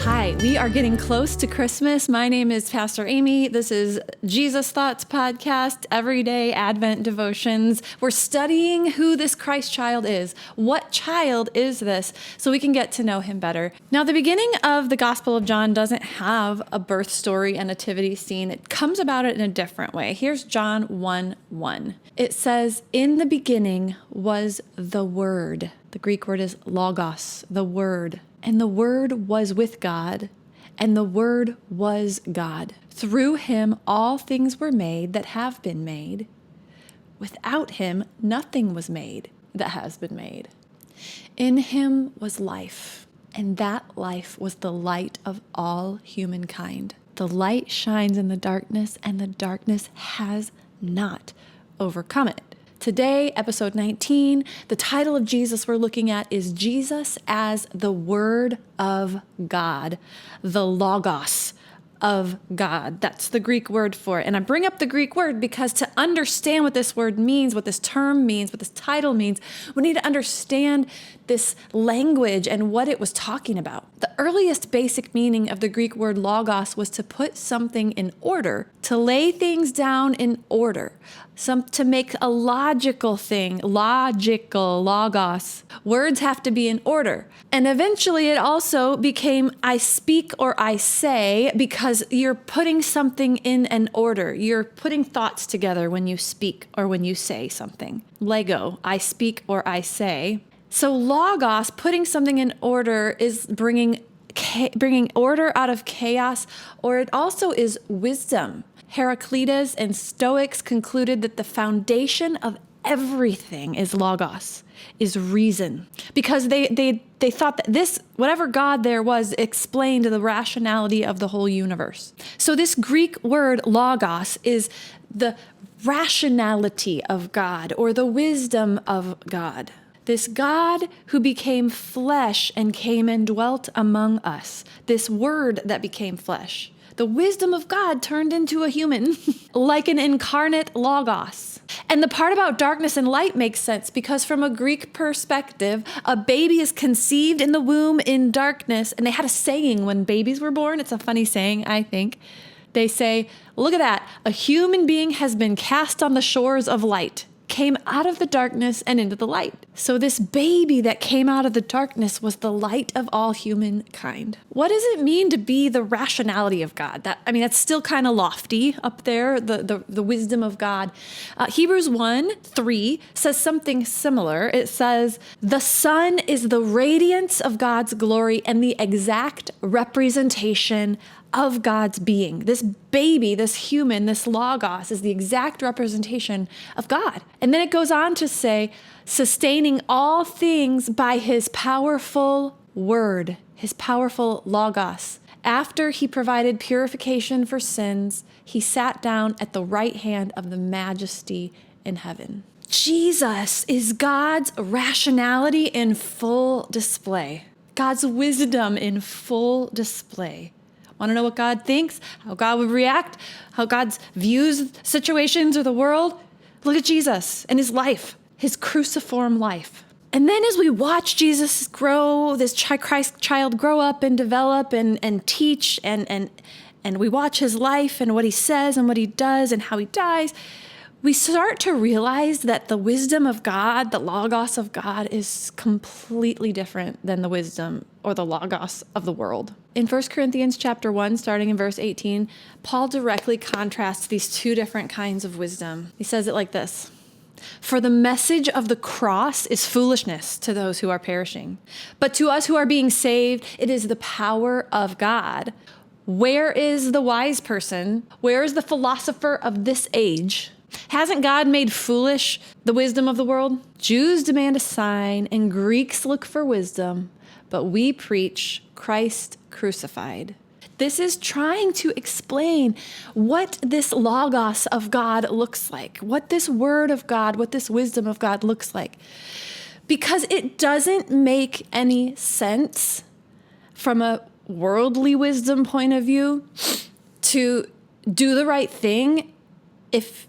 Hi, we are getting close to Christmas. My name is Pastor Amie. This is Jesus Thoughts Podcast, Everyday Advent Devotions. We're studying who this Christ child is. What child is this? So we can get to know him better. Now, the beginning of the Gospel of John doesn't have a birth story and nativity scene. It comes about it in a different way. Here's John 1:1. It says, "In the beginning was the Word." The Greek word is logos, the Word. And the Word was with God, and the Word was God. Through him all things were made that have been made. Without him nothing was made that has been made. In him was life, and that life was the light of all humankind. The light shines in the darkness, and the darkness has not overcome it. Today, episode 19, the title of Jesus we're looking at is Jesus as the Word of God, the Logos of God. That's the Greek word for it. And I bring up the Greek word because to understand what this word means, what this term means, what this title means, we need to understand this language and what it was talking about. The earliest basic meaning of the Greek word logos was to put something in order, to lay things down in order, to make a logical thing, logical, logos. Words have to be in order. And eventually it also became I speak or I say because you're putting something in an order. You're putting thoughts together when you speak or when you say something. Lego, I speak or I say. So logos, putting something in order, is bringing order out of chaos, or it also is wisdom. Heraclitus and Stoics concluded that the foundation of everything is logos, is reason, because they thought that this, whatever God there was, explained the rationality of the whole universe. So this Greek word logos is the rationality of God or the wisdom of God. This God who became flesh and came and dwelt among us. This word that became flesh. The wisdom of God turned into a human, like an incarnate logos. And the part about darkness and light makes sense because from a Greek perspective, a baby is conceived in the womb in darkness. And they had a saying when babies were born. It's a funny saying, I think. They say, look at that. A human being has been cast on the shores of light, came out of the darkness and into the light. So this baby that came out of the darkness was the light of all humankind. What does it mean to be the rationality of God? That's still kind of lofty up there, the wisdom of God. Hebrews 1:3 says something similar. It says, the Son is the radiance of God's glory and the exact representation of God's being. This baby, this human, this logos is the exact representation of God. And then it goes on to say, sustaining all things by his powerful word, his powerful logos. After he provided purification for sins, he sat down at the right hand of the majesty in heaven. Jesus is God's rationality in full display. God's wisdom in full display. Want to know what God thinks? How God would react? How God views situations or the world? Look at Jesus and his life, his cruciform life. And then as we watch Jesus grow, this Christ child grow up and develop and teach, and we watch his life and what he says and what he does and how he dies, we start to realize that the wisdom of God, the logos of God, is completely different than the wisdom or the logos of the world. In 1 Corinthians chapter 1, starting in verse 18, Paul directly contrasts these two different kinds of wisdom. He says it like this: for the message of the cross is foolishness to those who are perishing, but to us who are being saved, it is the power of God. Where is the wise person? Where is the philosopher of this age? Hasn't God made foolish the wisdom of the world? Jews demand a sign and Greeks look for wisdom, but we preach Christ crucified. This is trying to explain what this logos of God looks like, what this word of God, what this wisdom of God looks like. Because it doesn't make any sense from a worldly wisdom point of view to do the right thing if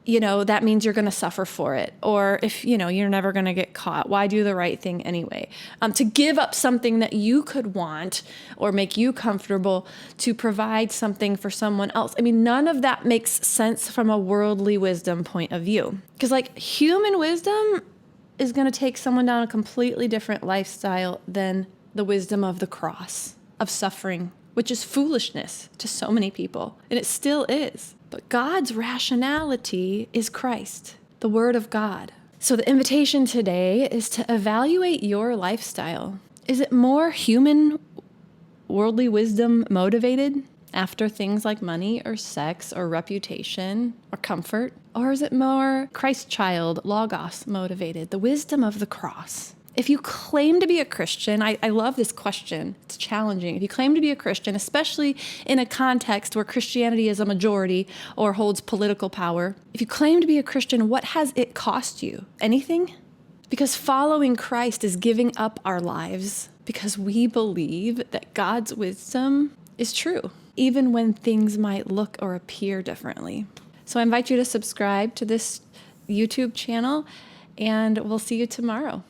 that means you're going to suffer for it. Or if, you're never going to get caught, why do the right thing anyway? To give up something that you could want or make you comfortable to provide something for someone else. I mean, none of that makes sense from a worldly wisdom point of view. Because human wisdom is going to take someone down a completely different lifestyle than the wisdom of the cross, of suffering, which is foolishness to so many people. And it still is. But God's rationality is Christ, the Word of God. So the invitation today is to evaluate your lifestyle. Is it more human, worldly wisdom motivated after things like money or sex or reputation or comfort? Or is it more Christ child, logos motivated, the wisdom of the cross? If you claim to be a Christian, I love this question. It's challenging. If you claim to be a Christian, especially in a context where Christianity is a majority or holds political power, if you claim to be a Christian, what has it cost you? Anything? Because following Christ is giving up our lives because we believe that God's wisdom is true, even when things might look or appear differently. So I invite you to subscribe to this YouTube channel, and we'll see you tomorrow.